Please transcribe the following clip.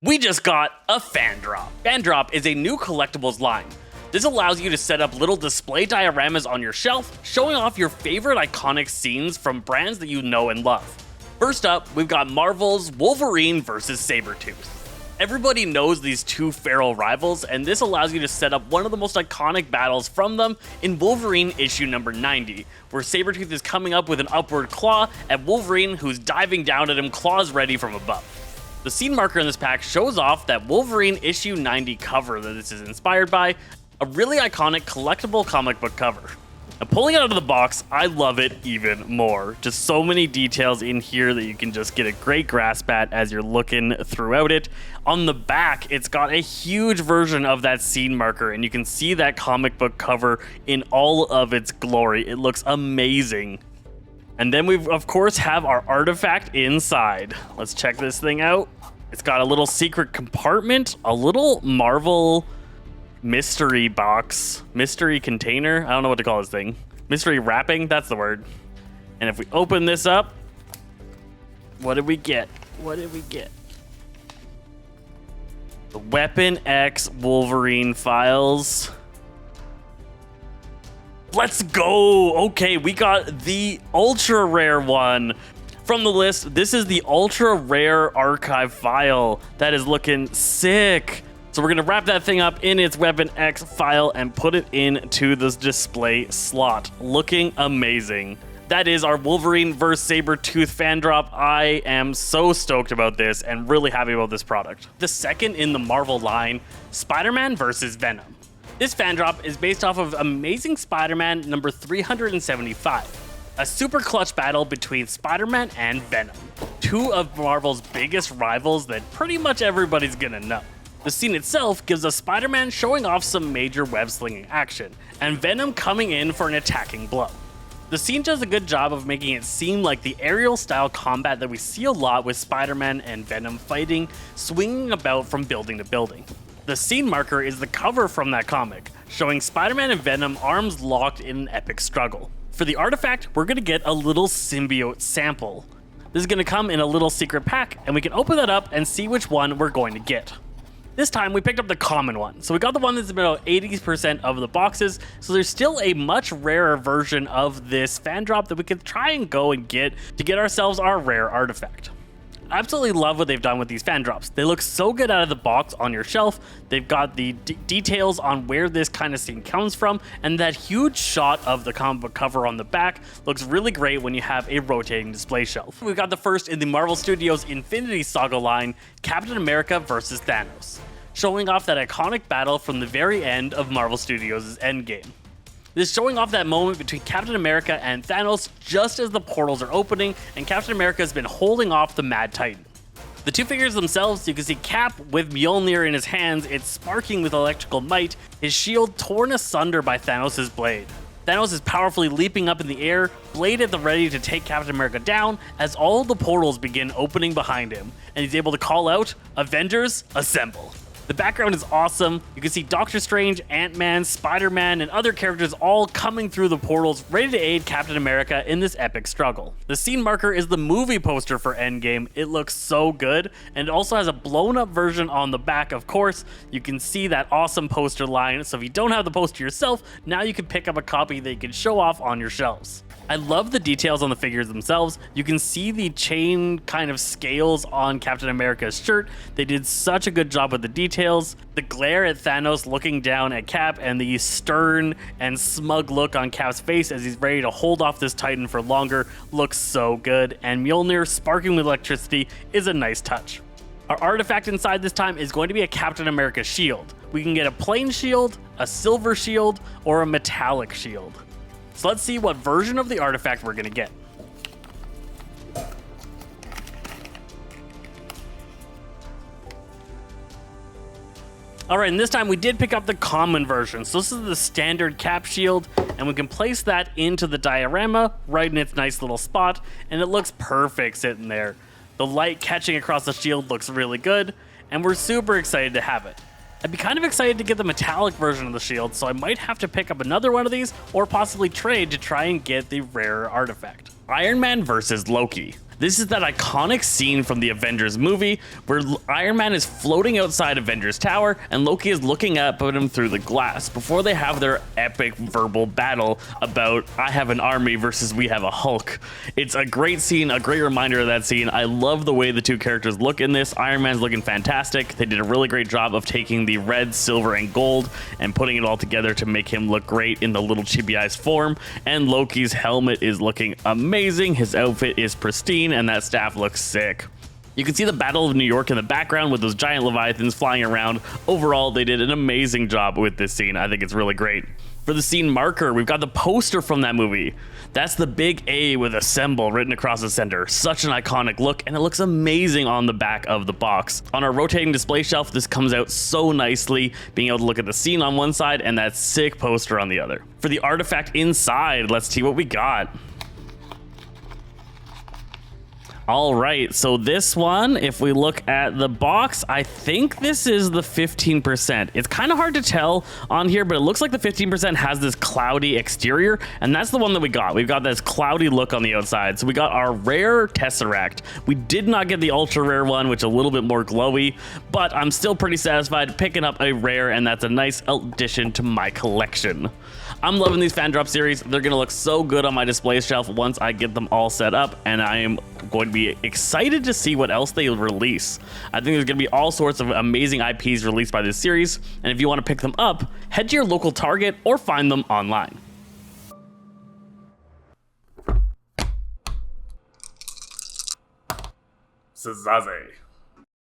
We just got a Fandrop. Fandrop is a new collectibles line. This allows you to set up little display dioramas on your shelf, showing off your favorite iconic scenes from brands that you know and love. First up, we've got Marvel's Wolverine versus Sabretooth. Everybody knows these two feral rivals, and this allows you to set up one of the most iconic battles from them in Wolverine issue number 90, where Sabretooth is coming up with an upward claw at Wolverine, who's diving down at him, claws ready from above. The scene marker in this pack shows off that Wolverine issue 90 cover that this is inspired by, a really iconic collectible comic book cover. Now, pulling it out of the box, I love it even more. Just so many details in here that you can just get a great grasp at as you're looking throughout it. On the back, it's got a huge version of that scene marker, and you can see that comic book cover in all of its glory. It looks amazing. And then we, of course, have our artifact inside. Let's check this thing out. It's got a little secret compartment, a little Marvel mystery box, mystery container. I don't know what to call this thing. Mystery wrapping, that's the word. And if we open this up, what did we get? What did we get? The Weapon X Wolverine files. Let's go. Okay, we got the ultra rare one from the list. This is the ultra rare archive file. That is looking sick. So we're gonna wrap that thing up in its Weapon X file and put it into this display slot. Looking amazing. That is our Wolverine vs. Sabretooth Fandrop. I am so stoked about this and really happy about this product. The second in the Marvel line, Spiderman vs. Venom. This Fandrop is based off of Amazing Spider-Man number 375, a super clutch battle between Spider-Man and Venom, two of Marvel's biggest rivals that pretty much everybody's gonna know. The scene itself gives us Spider-Man showing off some major web-slinging action, and Venom coming in for an attacking blow. The scene does a good job of making it seem like the aerial-style combat that we see a lot with Spider-Man and Venom fighting, swinging about from building to building. The scene marker is the cover from that comic, showing Spider-Man and Venom arms locked in an epic struggle. For the artifact, we're going to get a little symbiote sample. This is going to come in a little secret pack, and we can open that up and see which one we're going to get. This time we picked up the common one, so we got the one that's about 80% of the boxes, so there's still a much rarer version of this Fandrop that we could try and go and get to get ourselves our rare artifact. I absolutely love what they've done with these Fandrops. They look so good out of the box on your shelf. They've got the details on where this kind of scene comes from, and that huge shot of the comic book cover on the back looks really great when you have a rotating display shelf. We've got the first in the Marvel Studios Infinity Saga line, Captain America vs. Thanos, showing off that iconic battle from the very end of Marvel Studios' Endgame. This is showing off that moment between Captain America and Thanos just as the portals are opening, and Captain America has been holding off the Mad Titan. The two figures themselves, you can see Cap with Mjolnir in his hands, it's sparking with electrical might, his shield torn asunder by Thanos' blade. Thanos is powerfully leaping up in the air, blade at the ready to take Captain America down as all the portals begin opening behind him, and he's able to call out, "Avengers, assemble." The background is awesome. You can see Doctor Strange, Ant-Man, Spider-Man, and other characters all coming through the portals, ready to aid Captain America in this epic struggle. The scene marker is the movie poster for Endgame. It looks so good, and it also has a blown-up version on the back, of course. You can see that awesome poster line, so if you don't have the poster yourself, now you can pick up a copy that you can show off on your shelves. I love the details on the figures themselves. You can see the chain kind of scales on Captain America's shirt. They did such a good job with the details. The glare at Thanos looking down at Cap and the stern and smug look on Cap's face as he's ready to hold off this Titan for longer looks so good. And Mjolnir sparking with electricity is a nice touch. Our artifact inside this time is going to be a Captain America shield. We can get a plain shield, a silver shield, or a metallic shield. So let's see what version of the artifact we're going to get. Alright, and this time we did pick up the common version. So this is the standard Cap shield, and we can place that into the diorama right in its nice little spot, and it looks perfect sitting there. The light catching across the shield looks really good, and we're super excited to have it. I'd be kind of excited to get the metallic version of the shield, so I might have to pick up another one of these or possibly trade to try and get the rarer artifact. Iron Man vs. Loki. This is that iconic scene from the Avengers movie where Iron Man is floating outside Avengers Tower and Loki is looking up at him through the glass before they have their epic verbal battle about I have an army versus we have a Hulk. It's a great scene, a great reminder of that scene. I love the way the two characters look in this. Iron Man's looking fantastic. They did a really great job of taking the red, silver, and gold and putting it all together to make him look great in the little chibi eyes form. And Loki's helmet is looking amazing. His outfit is pristine and that staff looks sick. You can see the Battle of New York in the background with those giant leviathans flying around. Overall, they did an amazing job with this scene. I think it's really great. For the scene marker, we've got the poster from that movie. That's the big A with assemble written across the center. Such an iconic look, and it looks amazing on the back of the box. On our rotating display shelf, this comes out so nicely, being able to look at the scene on one side and that sick poster on the other. For the artifact inside, let's see what we got. All right, so this one, if we look at the box, I think this is the 15%. It's kind of hard to tell on here, but it looks like the 15% has this cloudy exterior, and that's the one that we got. We've got this cloudy look on the outside. So we got our rare Tesseract. We did not get the ultra rare one, which is a little bit more glowy, but I'm still pretty satisfied picking up a rare, and that's a nice addition to my collection. I'm loving these Fandrop series. They're gonna look so good on my display shelf once I get them all set up, and I am going to be excited to see what else they release. I think there's gonna be all sorts of amazing IPs released by this series, and if you want to pick them up, head to your local Target or find them online. Sazaze.